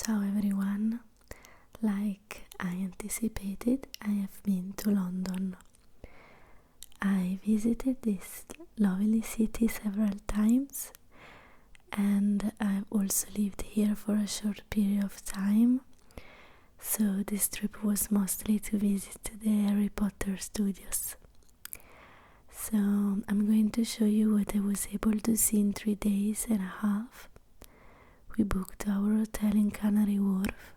Ciao everyone, like I anticipated, I have been to London. I visited this lovely city several times and I've also lived here for a short period of time. So this trip was mostly to visit the Harry Potter studios. So I'm going to show you what I was able to see in 3 days and a half. We booked our hotel in Canary Wharf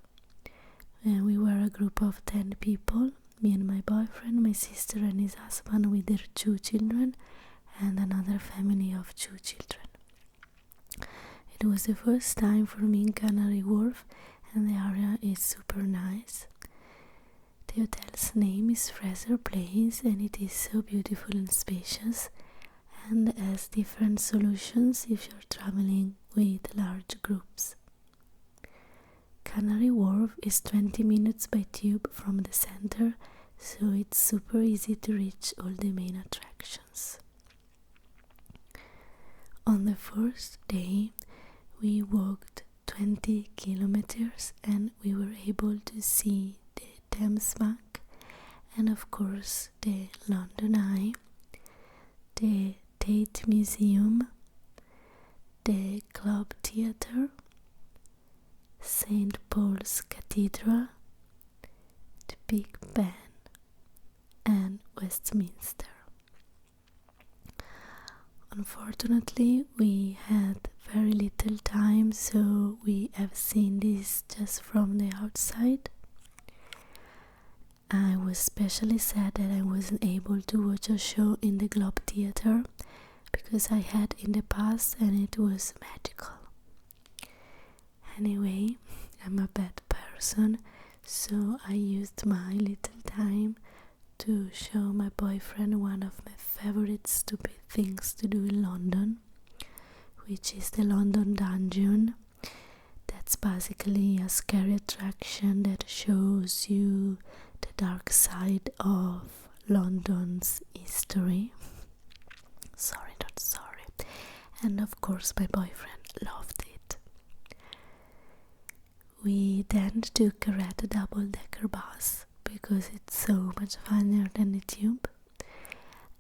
and we were a group of 10 people, me and my boyfriend, my sister and his husband with their 2 children and another family of 2 children. It was the first time for me in Canary Wharf and the area is super nice. The hotel's name is Fraser Place and it is so beautiful and spacious and has different solutions if you're traveling with large groups. Canary Wharf is 20 minutes by tube from the center, so it's super easy to reach all the main attractions. On the first day, we walked 20 kilometers and we were able to see the Thames Bank and of course the London Eye, the Tate Museum, the Globe Theatre, St. Paul's Cathedral, the Big Ben and Westminster. Unfortunately, we had very little time, so we have seen this just from the outside. I was especially sad that I wasn't able to watch a show in the Globe Theatre because I had in the past and it was magical. Anyway, I'm a bad person, so I used my little time to show my boyfriend one of my favorite stupid things to do in London, which is the London Dungeon. That's basically a scary attraction that shows you the dark side of London's history. Sorry, not sorry. And of course my boyfriend loved it. We then took a red double-decker bus because it's so much funnier than the tube.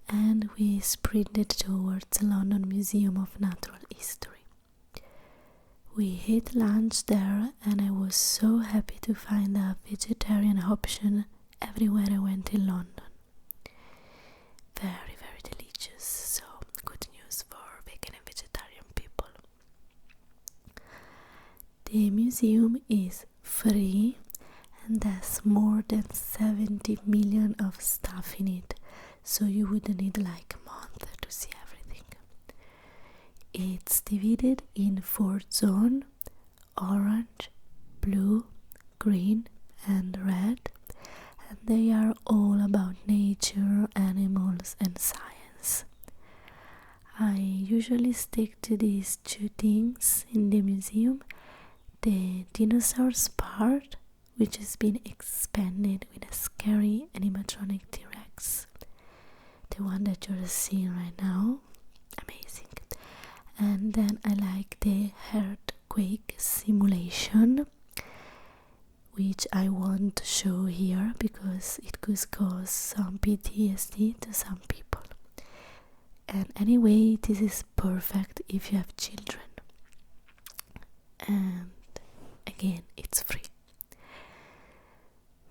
And we sprinted towards the London Museum of Natural History. We ate lunch there and I was so happy to find a vegetarian option everywhere I went in London. Very, very delicious, so good news for vegan and vegetarian people. The museum is free and has more than 70 million of stuff in it, so you wouldn't need like a month to see everything. It's divided in 4 zones: orange, blue, green and red, and they are all about nature, animals and science. I usually stick to these 2 things in the museum: the dinosaurs part, which has been expanded with a scary animatronic T-Rex, the one that you're seeing right now, amazing. And then I like the earthquake simulation, which I won't show here because it could cause some PTSD to some people. And anyway, this is perfect if you have children. And again, it's free.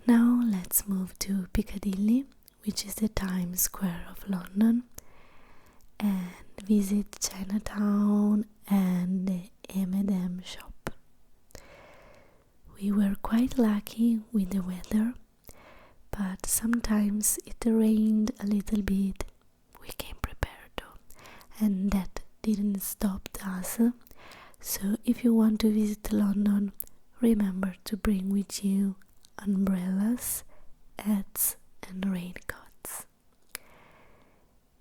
Now let's move to Piccadilly, which is the Times Square of London, and visit Chinatown and the M&M shop. We were quite lucky with the weather, but sometimes it rained a little bit. We came prepared though, and that didn't stop us. So if you want to visit London, remember to bring with you umbrellas, hats and raincoats.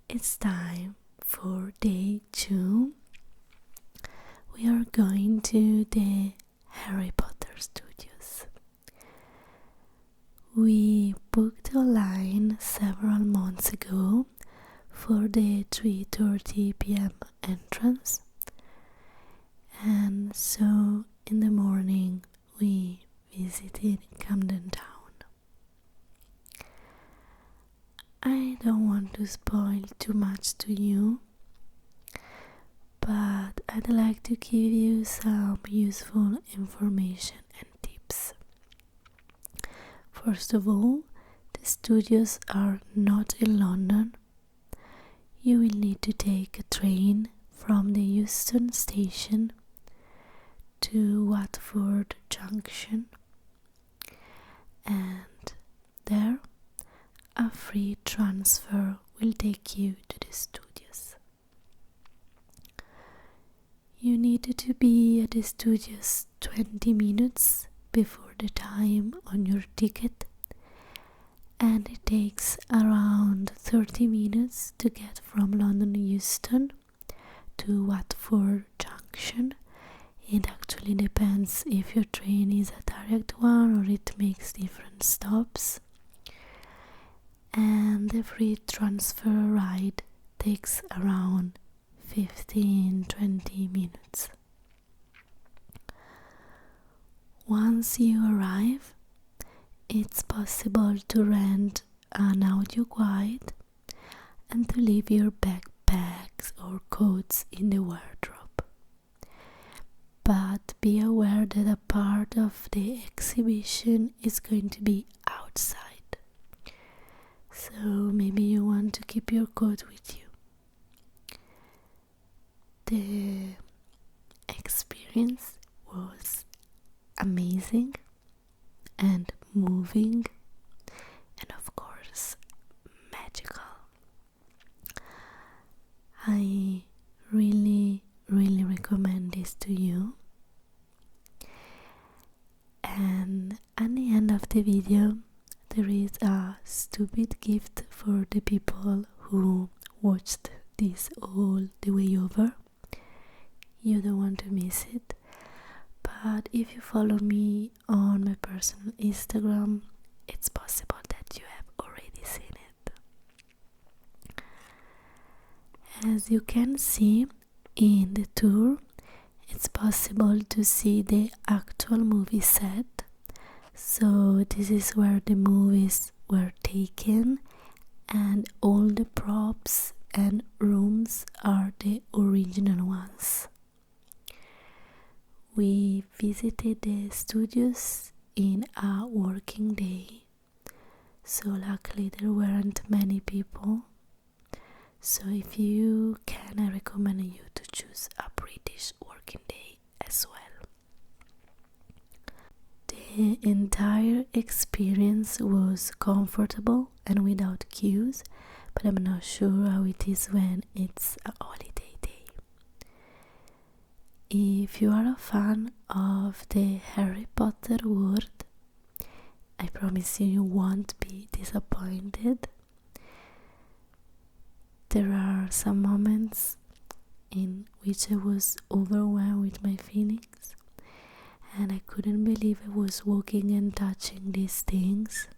It's time for day 2. We are going to the Harry Potter studios. We booked online several months ago for the 3:30 p.m. entrance, and so in the morning we visited Camden Town. I don't want to spoil too much to you, but I'd like to give you some useful information and tips. First of all, the studios are not in London. You will need to take a train from the Euston station to Watford Junction, and there a free transfer will take you to the studios. You need to be at the studios 20 minutes before the time on your ticket, and it takes around 30 minutes to get from London Euston to Watford Junction. It actually depends if your train is a direct one or it makes different stops. And the free transfer ride takes around 15-20 minutes. Once you arrive, it's possible to rent an audio guide and to leave your backpacks or coats in the wardrobe. But be aware that a part of the exhibition is going to be outside. So maybe you want to keep your coat with you. The experience was amazing and moving and of course magical. I really recommend this to you. And at the end of the video there is a stupid gift for the people who watched this all the way over. You don't want to miss it. But if you follow me on my personal Instagram, it's possible that you have already seen it. As you can see in the tour, it's possible to see the actual movie set. So this is where the movies were taken, and all the props and rooms are the original ones. We visited the studios in a working day, so luckily there weren't many people. So if you can, I recommend you to choose a British working day as well. The entire experience was comfortable and without queues, but I'm not sure how it is when it's a holiday day. If you are a fan of the Harry Potter world, I promise you won't be disappointed. There are some moments in which I was overwhelmed with my feelings, and I couldn't believe I was walking and touching these things.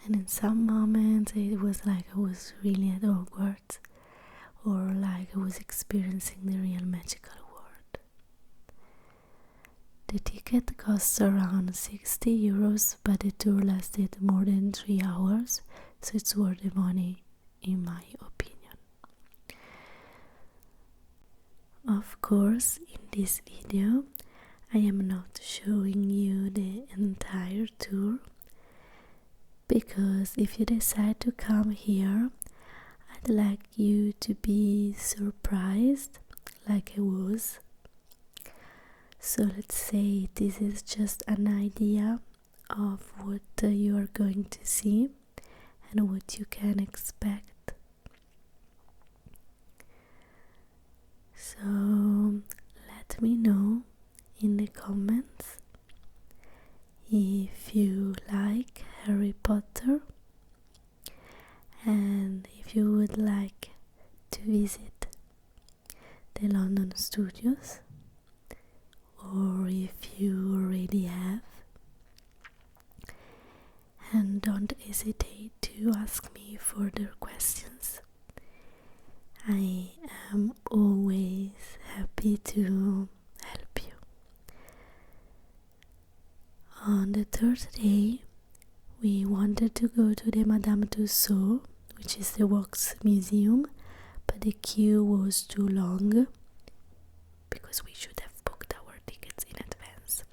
And in some moments it was like I was really at Hogwarts, or like I was experiencing the real magical world. The ticket costs around €60, but the tour lasted more than 3 hours, so it's worth the money in my opinion. Of course, in this video I am not showing you the entire tour, because if you decide to come here, I'd like you to be surprised like I was. So let's say this is just an idea of what you are going to see and what you can expect. So let me know in the comments if you like Harry Potter and if you would like to visit the London studios, or if you already have. And don't hesitate to ask me further questions. I am always happy to help you. third day, we wanted to go to the Madame Tussauds, which is the wax museum, but the queue was too long because we should have booked our tickets in advance.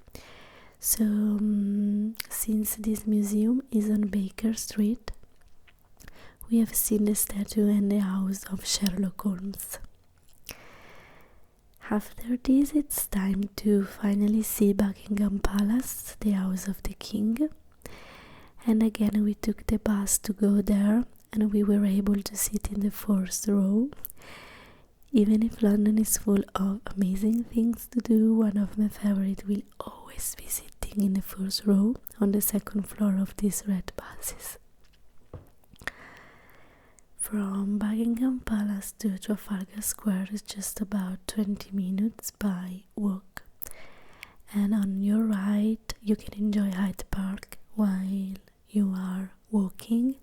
So since this museum is on Baker Street, we have seen the statue and the house of Sherlock Holmes. After this, it's time to finally see Buckingham Palace, the house of the king. And again we took the bus to go there, and we were able to sit in the first row. Even if London is full of amazing things to do, one of my favorites will always be sitting in the first row on the second floor of these red buses. From Buckingham Palace to Trafalgar Square is just about 20 minutes by walk. And on your right you can enjoy Hyde Park while you are walking.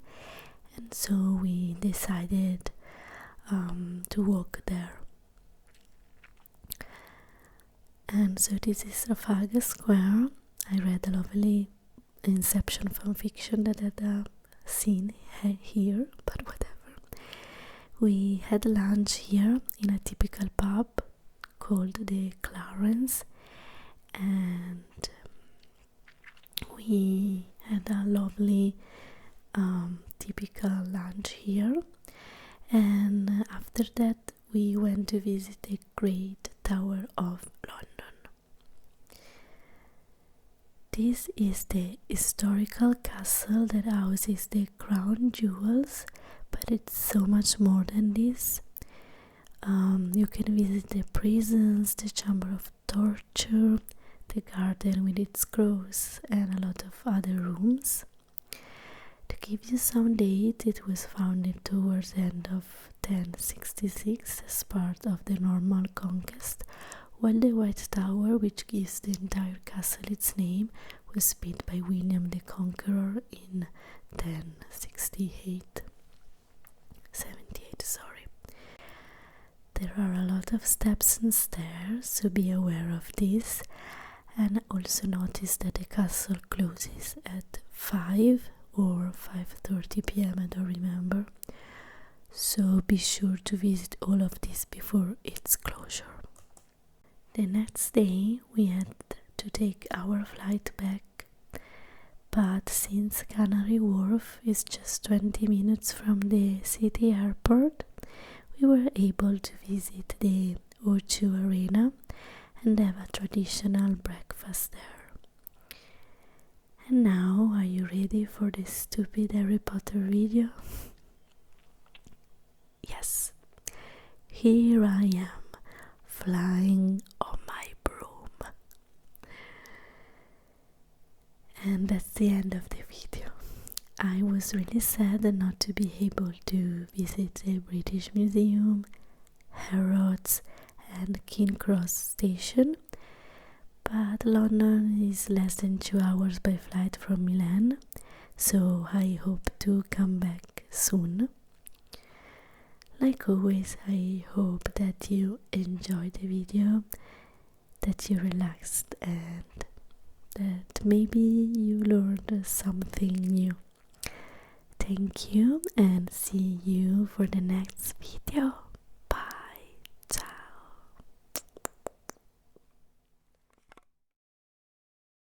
And so we decided to walk there. And so this is Trafalgar Square. I read a lovely Inception fanfiction that had a scene here, but whatever. We had lunch here in a typical pub called the Clarence, and we had a lovely typical lunch here. And after that we went to visit the Great Tower of London. This is the historical castle that houses the crown jewels, but it's so much more than this. You can visit the prisons, the chamber of torture, the garden with its crows, and a lot of other rooms. To give you some date, it was founded towards the end of 1066 as part of the Norman conquest, while the White Tower, which gives the entire castle its name, was built by William the Conqueror in 1078. There are a lot of steps and stairs, so be aware of this, and also notice that the castle closes at 5 or 5:30 p.m. I don't remember, so be sure to visit all of this before its closure. The next day we had to take our flight back, but since Canary Wharf is just 20 minutes from the city airport, we were able to visit the O2 Arena and have a traditional breakfast there. And now, are you ready for this stupid Harry Potter video? Yes, here I am, flying on my broom. And that's the end of the video. I was really sad not to be able to visit the British Museum, Harrods and King's Cross Station, but London is less than 2 hours by flight from Milan, so I hope to come back soon. Like always, I hope that you enjoyed the video, that you relaxed, and that maybe you learned something new. Thank you, and see you for the next video.